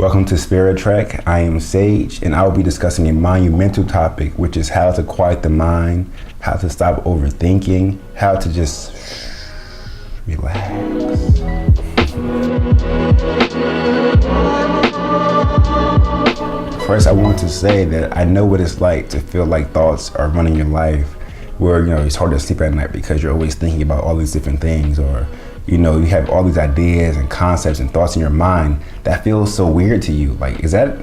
Welcome to Spirit Trek. I am Sage, and I will be discussing a monumental topic, which is how to quiet the mind, how to stop overthinking, how to just relax. First, I want to say that I know what it's like to feel like thoughts are running your life, where it's hard to sleep at night because you're always thinking about all these different things, or you have all these ideas and concepts and thoughts in your mind that feels so weird to you. Like, is that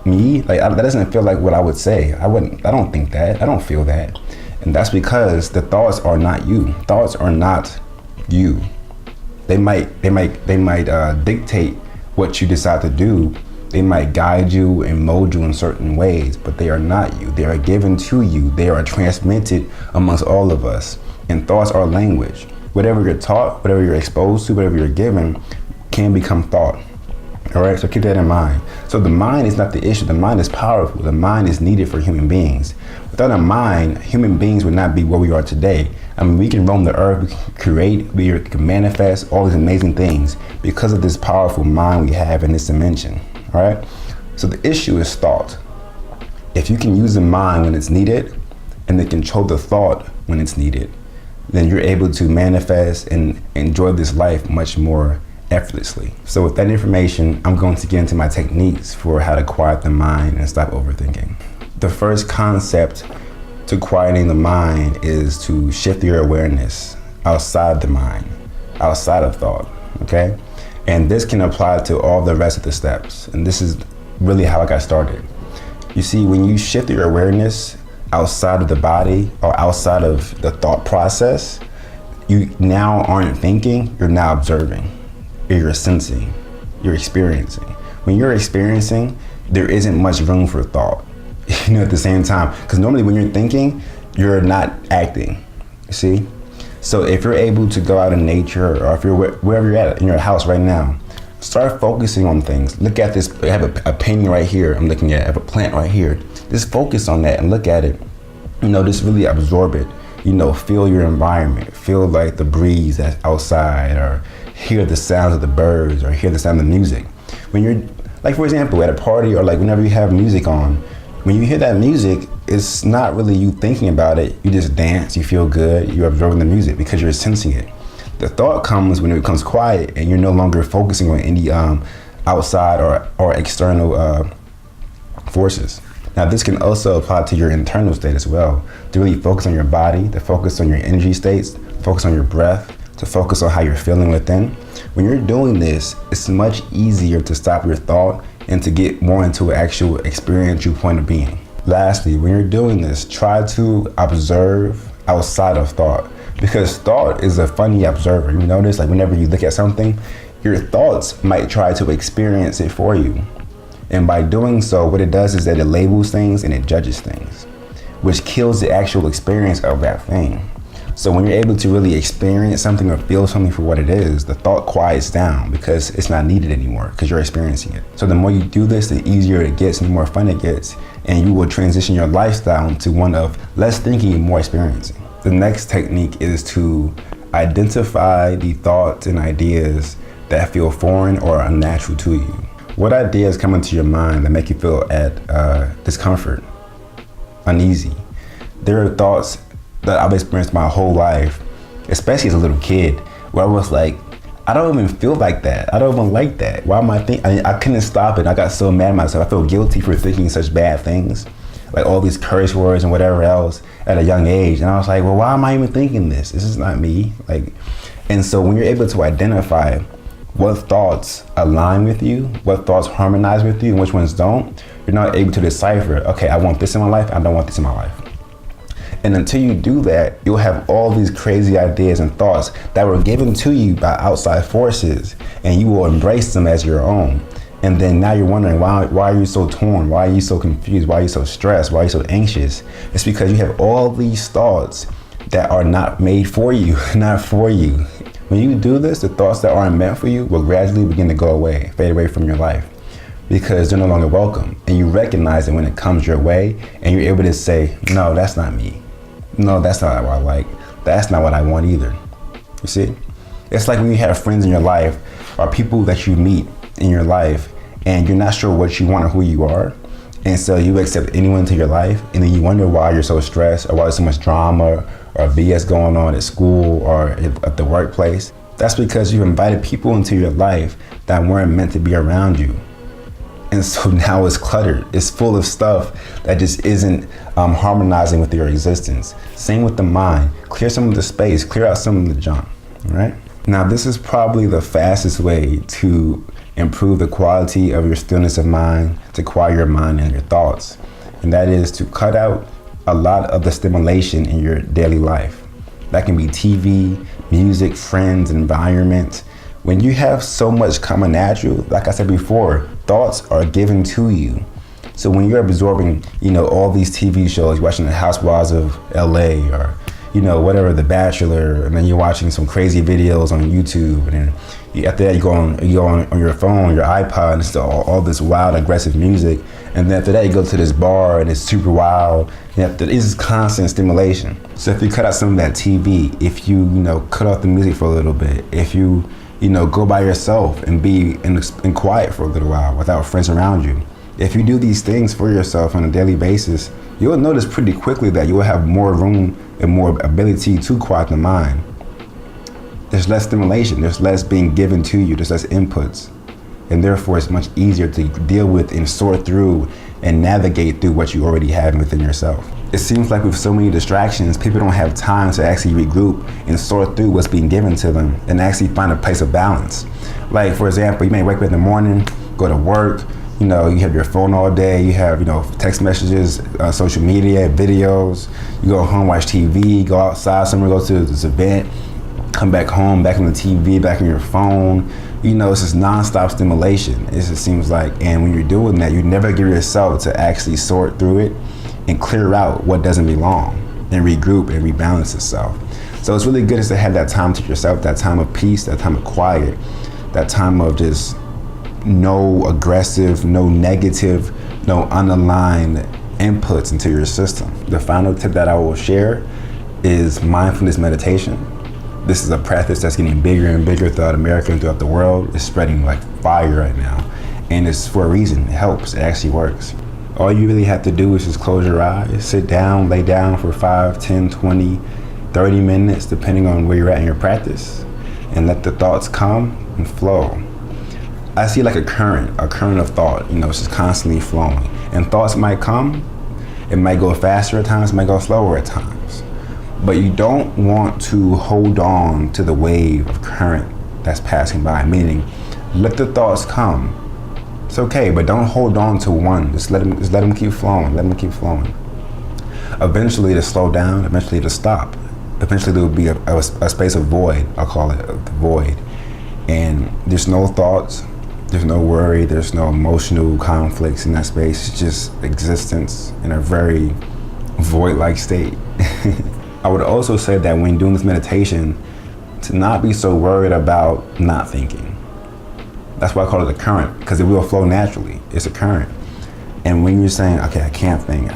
me? That doesn't feel like what I would say. I don't think that. I don't feel that. And that's because the thoughts are not you. Thoughts are not you. They might dictate what you decide to do. They might guide you and mold you in certain ways, but they are not you. They are given to you. They are transmitted amongst all of us. And thoughts are language. Whatever you're taught, whatever you're exposed to, whatever you're given can become thought. All right, so keep that in mind. So the mind is not the issue. The mind is powerful. The mind is needed for human beings. Without a mind, human beings would not be where we are today. I mean, we can roam the earth, we can create, we can manifest all these amazing things because of this powerful mind we have in this dimension. All right, so the issue is thought. If you can use the mind when it's needed and then control the thought when it's needed, then you're able to manifest and enjoy this life much more effortlessly. So with that information, I'm going to get into my techniques for how to quiet the mind and stop overthinking. The first concept to quieting the mind is to shift your awareness outside the mind, outside of thought, okay? And this can apply to all the rest of the steps. And this is really how I got started. You see, when you shift your awareness outside of the body or outside of the thought process, you now aren't thinking, you're now observing, you're sensing, you're experiencing. When you're experiencing, there isn't much room for thought, at the same time, because normally when you're thinking, you're not acting, you see? So if you're able to go out in nature, or if you're wherever you're at in your house right now, start focusing on things. Look at this, I have a painting right here I'm looking at, I have a plant right here. Just focus on that and look at it. Just really absorb it. Feel your environment. Feel like the breeze that's outside, or hear the sounds of the birds, or hear the sound of music. When you're, like for example, at a party, or like whenever you have music on, when you hear that music, it's not really you thinking about it. You just dance, you feel good, you're absorbing the music because you're sensing it. The thought comes when it becomes quiet and you're no longer focusing on any outside or external forces. Now this can also apply to your internal state as well, to really focus on your body, to focus on your energy states, focus on your breath, to focus on how you're feeling within. When you're doing this, it's much easier to stop your thought and to get more into an actual experiential point of being. Lastly, when you're doing this, try to observe outside of thought, because thought is a funny observer. You notice, like whenever you look at something, your thoughts might try to experience it for you. And by doing so, what it does is that it labels things and it judges things, which kills the actual experience of that thing. So when you're able to really experience something or feel something for what it is, the thought quiets down because it's not needed anymore because you're experiencing it. So the more you do this, the easier it gets and the more fun it gets. And you will transition your lifestyle into one of less thinking and more experiencing. The next technique is to identify the thoughts and ideas that feel foreign or unnatural to you. What ideas come into your mind that make you feel at discomfort, uneasy? There are thoughts that I've experienced my whole life, especially as a little kid, where I was like, I don't even feel like that. I don't even like that. Why am I thinking? I couldn't stop it. I got so mad at myself. I feel guilty for thinking such bad things, like all these curse words and whatever else at a young age. And I was like, well, why am I even thinking this? This is not me. And so when you're able to identify what thoughts align with you, what thoughts harmonize with you, and which ones don't, you're not able to decipher, okay, I want this in my life, I don't want this in my life. And until you do that, you'll have all these crazy ideas and thoughts that were given to you by outside forces, and you will embrace them as your own. And then now you're wondering, why are you so torn? Why are you so confused? Why are you so stressed? Why are you so anxious? It's because you have all these thoughts that are not made for you, not for you. When you do this, the thoughts that aren't meant for you will gradually begin to go away, fade away from your life, because they're no longer welcome. And you recognize it when it comes your way, and you're able to say, no, that's not me. No, that's not what I like. That's not what I want either. You see? It's like when you have friends in your life or people that you meet in your life and you're not sure what you want or who you are. And so you accept anyone into your life, and then you wonder why you're so stressed, or why there's so much drama or BS going on at school or at the workplace. That's because you've invited people into your life that weren't meant to be around you. And so now it's cluttered. It's full of stuff that just isn't harmonizing with your existence. Same with the mind. Clear some of the space, clear out some of the junk, right? Now, this is probably the fastest way to improve the quality of your stillness of mind, to quiet your mind and your thoughts. And that is to cut out a lot of the stimulation in your daily life. That can be TV, music, friends, environment. When you have so much coming at you, like I said before, thoughts are given to you. So when you're absorbing, all these TV shows, you're watching the Housewives of LA or, whatever, The Bachelor, and then you're watching some crazy videos on YouTube, and then after that you go on your phone, your iPod, and it's all this wild, aggressive music, and then after that you go to this bar and it's super wild, and it's constant stimulation. So if you cut out some of that TV, if you cut off the music for a little bit, if you go by yourself and be in quiet for a little while without friends around you, if you do these things for yourself on a daily basis, you'll notice pretty quickly that you will have more room and more ability to quiet the mind. There's less stimulation, there's less being given to you, there's less inputs. And therefore it's much easier to deal with and sort through and navigate through what you already have within yourself. It seems like with so many distractions, people don't have time to actually regroup and sort through what's being given to them and actually find a place of balance. Like, for example, you may wake up in the morning, go to work, you have your phone all day, you have, text messages, social media, videos, you go home, watch TV, go outside somewhere, go to this event, come back home, back on the TV, back on your phone. It's just nonstop stimulation. It just seems like, and when you're doing that, you never give yourself to actually sort through it and clear out what doesn't belong and regroup and rebalance itself. So it's really good to have that time to yourself, that time of peace, that time of quiet, that time of just no aggressive, no negative, no unaligned inputs into your system. The final tip that I will share is mindfulness meditation. This is a practice that's getting bigger and bigger throughout America and throughout the world. It's spreading like fire right now. And it's for a reason. It helps. It actually works. All you really have to do is just close your eyes, sit down, lay down for 5, 10, 20, 30 minutes, depending on where you're at in your practice, and let the thoughts come and flow. I see like a current of thought, it's just constantly flowing. And thoughts might come, it might go faster at times, it might go slower at times. But you don't want to hold on to the wave of current that's passing by, meaning let the thoughts come. It's okay, but don't hold on to one. Just let them keep flowing, let them keep flowing. Eventually it'll slow down, eventually it'll stop. Eventually there will be a space of void, I'll call it the void. And there's no thoughts, there's no worry, there's no emotional conflicts in that space. It's just existence in a very void-like state. I would also say that when doing this meditation, to not be so worried about not thinking. That's why I call it a current, because it will flow naturally. It's a current. And when you're saying, okay, I can't think,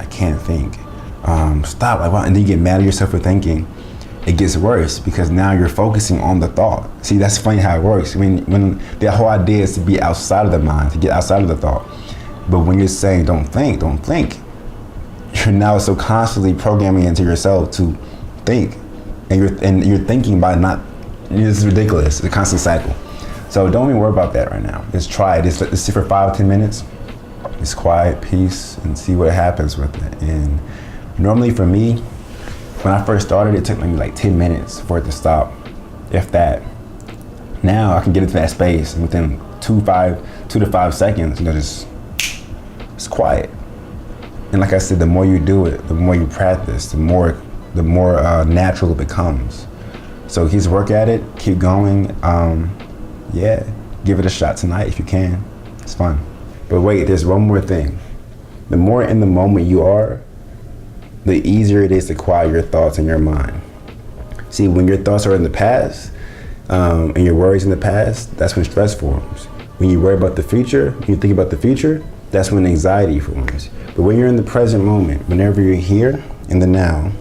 stop, and then you get mad at yourself for thinking, it gets worse because now you're focusing on the thought. See, that's funny how it works. When the whole idea is to be outside of the mind, to get outside of the thought. But when you're saying don't think, you're now so constantly programming into yourself to think. And you're thinking by not, it's ridiculous, it's a constant cycle. So don't even worry about that right now. Just try it. Just sit for 5 or 10 minutes. Just quiet, peace, and see what happens with it. And normally for me, when I first started, it took me like 10 minutes for it to stop, if that. Now I can get into that space and within 2 to 5 seconds, just it's quiet. And like I said, the more you do it, the more you practice, the more natural it becomes. So just work at it, keep going. Give it a shot tonight if you can. It's fun. But wait, there's one more thing. The more in the moment you are, the easier it is to quiet your thoughts in your mind. See, when your thoughts are in the past, and your worries in the past, that's when stress forms. When you worry about the future, when you think about the future, that's when anxiety forms. But when you're in the present moment, whenever you're here in the now,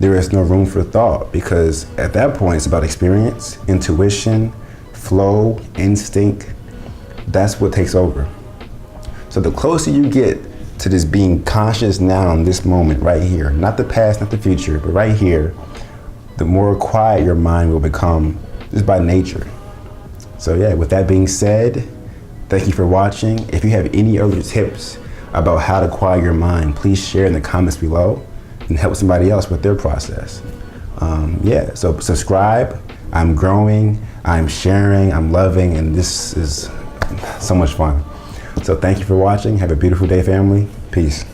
there is no room for thought, because at that point it's about experience, intuition, flow, instinct. that's what takes over. So the closer you get to this being conscious now in this moment right here, not the past, not the future, but right here, the more quiet your mind will become just by nature. So yeah, with that being said, thank you for watching. If you have any other tips about how to quiet your mind, please share in the comments below and help somebody else with their process. Yeah, so subscribe. I'm growing, I'm sharing, I'm loving, and this is so much fun. So thank you for watching. Have a beautiful day, family. Peace.